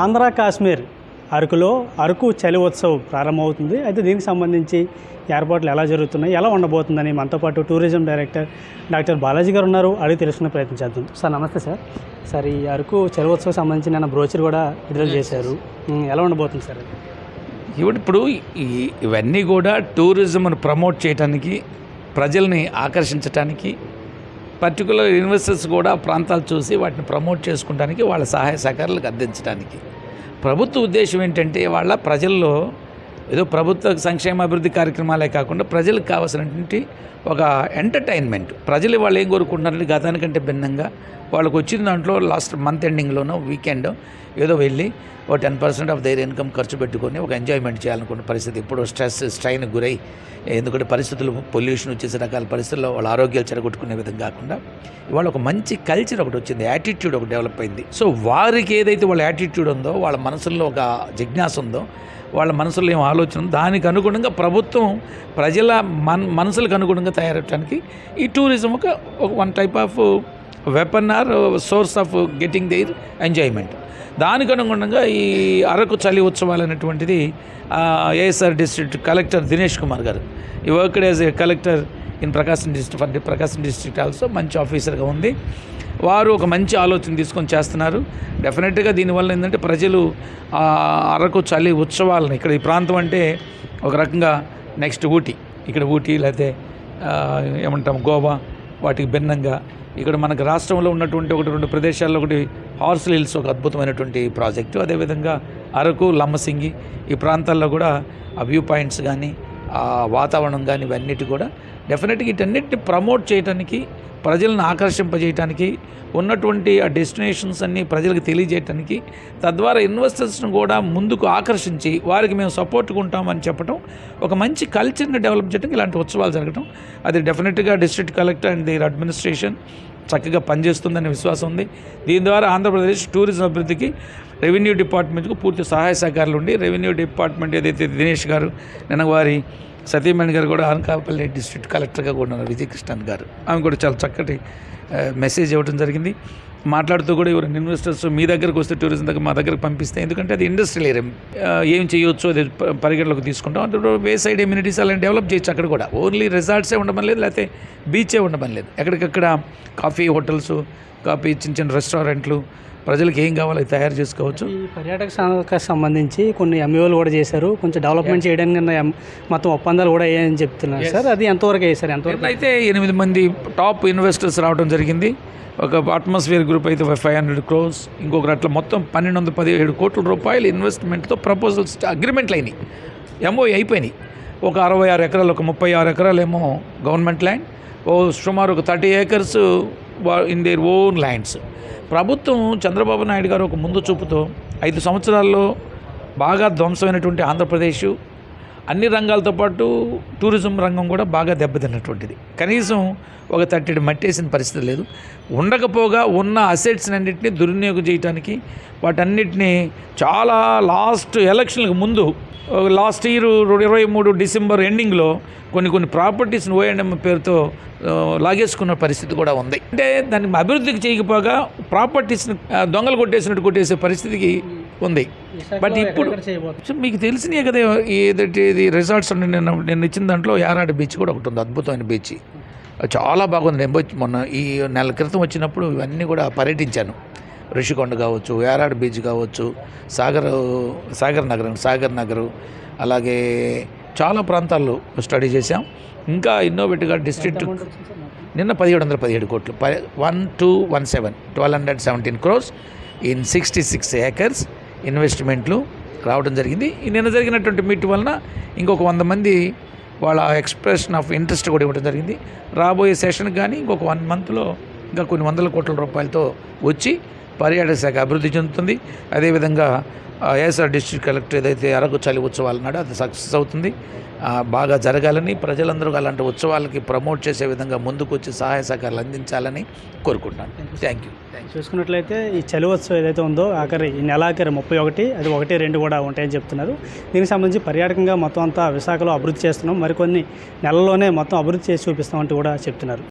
ఆంధ్ర కాశ్మీర్ అరకులో అరకు చలి ఉత్సవం ప్రారంభమవుతుంది. అయితే దీనికి సంబంధించి ఏర్పాట్లు ఎలా జరుగుతున్నాయి, ఎలా ఉండబోతుందని మనతో పాటు టూరిజం డైరెక్టర్ డాక్టర్ బాలాజీ గారు ఉన్నారు. అడిగి తెలుసుకునే ప్రయత్నం చేద్దాం. సార్ నమస్తే సార్. సార్ ఈ అరకు చలి ఉత్సవం సంబంధించి నేను బ్రోచర్ కూడా విడుదల చేశారు. ఎలా ఉండబోతుంది సార్? ఇప్పుడు ఇవన్నీ కూడా టూరిజంను ప్రమోట్ చేయడానికి, ప్రజల్ని ఆకర్షించడానికి, పర్టికులర్ ఇన్వెస్టర్స్ కూడా ప్రాంతాలు చూసి వాటిని ప్రమోట్ చేసుకోవడానికి, వాళ్ళ సహాయ సహకారాలకు అందించడానికి. ప్రభుత్వ ఉద్దేశం ఏంటంటే వాళ్ళ ప్రజల్లో ఏదో ప్రభుత్వ సంక్షేమ అభివృద్ధి కార్యక్రమాలే కాకుండా ప్రజలకు కావాల్సినటువంటి ఒక ఎంటర్టైన్మెంట్. ప్రజలు వాళ్ళు ఏం కోరుకుంటున్నారంటే గతానికంటే భిన్నంగా వాళ్ళకు వచ్చిన దాంట్లో లాస్ట్ మంత్ ఎండింగ్లోనో వీకెండ్ ఏదో వెళ్ళి ఒక 10% ఆఫ్ దైర్ ఇన్కమ్ ఖర్చు పెట్టుకొని ఒక ఎంజాయ్మెంట్ చేయాలనుకున్న పరిస్థితి. ఇప్పుడు స్ట్రైన్కి గురై, ఎందుకంటే పరిస్థితులు పొల్యూషన్ వచ్చేసే రకాల పరిస్థితుల్లో వాళ్ళ ఆరోగ్యాలు చెడగొట్టుకునే విధంగా కాకుండా ఇవాళ ఒక మంచి కల్చర్ ఒకటి వచ్చింది, యాటిట్యూడ్ ఒకటి డెవలప్ అయింది. సో వారికి ఏదైతే వాళ్ళ యాటిట్యూడ్ ఉందో, వాళ్ళ మనసుల్లో ఒక జిజ్ఞాస ఉందో, వాళ్ళ మనసులో ఏం ఆలోచన ఉందో, దానికి అనుగుణంగా ప్రభుత్వం ప్రజల మనసులకు అనుగుణంగా తయారవడానికి ఈ టూరిజం ఒక one type of weapon or source of getting there enjoyment. దానికి అనుగుణంగా ఈ అరకు చలి ఉత్సవాలు అనేటువంటిది ASR district collector Dinesh Kumar గారు, ఈ worked as a collector in Prakasam district, Prakasam district also మంచి ఆఫీసర్గా ఉంది. వారు ఒక మంచి ఆలోచన తీసుకొని చేస్తున్నారు. డెఫినెట్గా దీనివల్ల ఏంటంటే ప్రజలు అరకు చలి ఉత్సవాలను, ఇక్కడ ఈ ప్రాంతం అంటే ఒక రకంగా నెక్స్ట్ ఊటీ, ఇక్కడ ఊటీ లేకపోతే ఏమంటాం గోవా, వాటికి భిన్నంగా ఇక్కడ మనకు రాష్ట్రంలో ఉన్నటువంటి 1-2 ప్రదేశాల్లో ఒకటి హార్స్ హిల్స్, ఒక అద్భుతమైనటువంటి ప్రాజెక్టు. అదేవిధంగా అరకు, లమ్మసింగి ఈ ప్రాంతాల్లో కూడా ఆ వ్యూ పాయింట్స్ కానీ, ఆ వాతావరణం కానీ, ఇవన్నిటి కూడా డెఫినెట్గా వీటన్నిటిని ప్రమోట్ చేయడానికి, ప్రజలను ఆకర్షింపజేయడానికి, ఉన్నటువంటి ఆ డెస్టినేషన్స్ అన్నీ ప్రజలకు తెలియజేయడానికి, తద్వారా ఇన్వెస్టర్స్ను కూడా ముందుకు ఆకర్షించి వారికి మేము సపోర్ట్గా ఉంటామని చెప్పడం, ఒక మంచి కల్చర్ని డెవలప్ చేయడానికి ఇలాంటి ఉత్సవాలు జరగడం, అది డెఫినెట్గా district collector and their administration చక్కగా పనిచేస్తుందనే విశ్వాసం ఉంది. దీని ద్వారా ఆంధ్రప్రదేశ్ టూరిజం అభివృద్ధికి రెవెన్యూ డిపార్ట్మెంట్కు పూర్తి సహాయ సహకారాలు ఉండి, రెవెన్యూ డిపార్ట్మెంట్ ఏదైతే దినేష్ గారు, నిన్న వారి సతీమణి గారు కూడా అనకాపల్లి డిస్ట్రిక్ట్ కలెక్టర్గా కూడా ఉన్నారు, విజయకృష్ణన్ గారు, ఆమె కూడా చాలా చక్కటి మెసేజ్ ఇవ్వడం జరిగింది. మాట్లాడుతూ కూడా ఎవరైనా ఇన్వెస్టర్స్ మీ దగ్గరకు వస్తే టూరిజం దగ్గర మా దగ్గరకు పంపిస్తే, ఎందుకంటే అది ఇండస్ట్రియల్ ఏరియా, ఏం చేయొచ్చు అది పరిగణలోకి తీసుకుంటాం. అందులో వే సైడ్ ఎమ్యూనిటీస్ అలా డెవలప్ చేయొచ్చు. అక్కడ కూడా ఓన్లీ రిసార్ట్సే ఉండమని లేదు, లేకపోతే బీచే ఉండమని లేదు. ఎక్కడికక్కడ కాఫీ హోటల్స్, కాఫీ చిన్న రెస్టారెంట్లు, ప్రజలకు ఏం కావాలో అది తయారు చేసుకోవచ్చు. ఈ పర్యాటక శాఖకు సంబంధించి కొన్ని ఎంఈఓలు కూడా చేశారు, కొంచెం డెవలప్మెంట్ చేయడానికి మొత్తం ఒప్పందాలు కూడా అయ్యాయని చెప్తున్నారు సార్. అది ఎంతవరకు అయ్యాయి సార్? ఎంతవరకు అయితే 8 మంది టాప్ ఇన్వెస్టర్స్ రావడం జరిగింది. ఒక అట్మాస్ఫియర్ గ్రూప్ అయితే 500 crores, ఇంకొకరు అట్లా మొత్తం 1217 కోట్ల రూపాయలు ఇన్వెస్ట్మెంట్తో ప్రపోజల్స్ అగ్రిమెంట్లు అయినాయి, ఎంఓఈ అయిపోయినాయి. ఒక 66 ఎకరాలు, ఒక 36 ఎకరాలు ఏమో గవర్నమెంట్ ల్యాండ్, సుమారు ఒక 30 acres in their own lands. ప్రభుత్వం చంద్రబాబు నాయుడు గారు ఒక ముందు చూపుతో 5 సంవత్సరాల్లో బాగా ధ్వంసమైనటువంటి ఆంధ్రప్రదేశ్ అన్ని రంగాలతో పాటు టూరిజం రంగం కూడా బాగా దెబ్బతిన్నటువంటిది. కనీసం ఒక తట్టెడు మట్టేసిన పరిస్థితి లేదు. ఉండకపోగా ఉన్న అసెట్స్ అన్నింటినీ దుర్వినియోగం చేయడానికి, వాటన్నిటినీ చాలా లాస్ట్ ఎలక్షన్లకు ముందు లాస్ట్ ఇయర్ 23 డిసెంబర్ ఎండింగ్లో కొన్ని ప్రాపర్టీస్ని ఓఎండ్ఎం పేరుతో లాగేసుకున్న పరిస్థితి కూడా ఉంది. అంటే దాన్ని అభివృద్ధికి చేయకపోగా ప్రాపర్టీస్ని దొంగలు కొట్టేసే పరిస్థితికి ఉంది. బట్ ఇప్పుడు మీకు తెలిసినాయి కదా, ఏదంటే ఇది రిసార్ట్స్ అంటే నేను ఇచ్చిన దాంట్లో యారాడ బీచ్ కూడా ఒకటి ఉంది, అద్భుతమైన బీచ్, చాలా బాగుంది. నేను మొన్న ఈ నెల క్రితం వచ్చినప్పుడు ఇవన్నీ కూడా పర్యటించాను. ఋషికొండ కావచ్చు, యారాడ బీచ్ కావచ్చు, సాగర్ నగరు, అలాగే చాలా ప్రాంతాల్లో స్టడీ చేశాం. ఇంకా ఇన్నోవేటివ్గా డిస్ట్రిక్ట్ నిన్న 1717 కోట్లు, 1217 crores ఇన్ 66 acres ఇన్వెస్ట్మెంట్లు రావడం జరిగింది. ఈ నిన్న జరిగినటువంటి మీట్ వలన ఇంకొక 100 మంది వాళ్ళ ఎక్స్ప్రెషన్ ఆఫ్ ఇంట్రెస్ట్ కూడా ఇవ్వడం జరిగింది. రాబోయే సెషన్కి కానీ ఇంకొక 1 monthలో ఇంకా కొన్ని 100 కోట్ల రూపాయలతో వచ్చి పర్యాటక శాఖ అభివృద్ధి చెందుతుంది. అదేవిధంగా ఏఎస్ఆర్ డిస్ట్రిక్ట్ కలెక్టర్ ఏదైతే అరకు చలి ఉత్సవాలు ఉన్నాడో అది సక్సెస్ అవుతుంది. బాగా జరగాలని, ప్రజలందరూ అలాంటి ఉత్సవాలకి ప్రమోట్ చేసే విధంగా ముందుకు వచ్చి సహాయ సహకారాలు అందించాలని కోరుకుంటున్నాను. Thank you. చూసుకున్నట్లయితే ఈ చలి ఉత్సవం ఏదైతే ఉందో ఈ నెలాఖరు 31, అది 1-2 కూడా ఉంటాయని చెప్తున్నారు. దీనికి సంబంధించి పర్యాటకంగా మొత్తం అంతా విశాఖలో అభివృద్ధి చేస్తున్నాం, మరికొన్ని నెలల్లోనే మొత్తం అభివృద్ధి చేసి చూపిస్తామంటూ కూడా చెప్తున్నారు.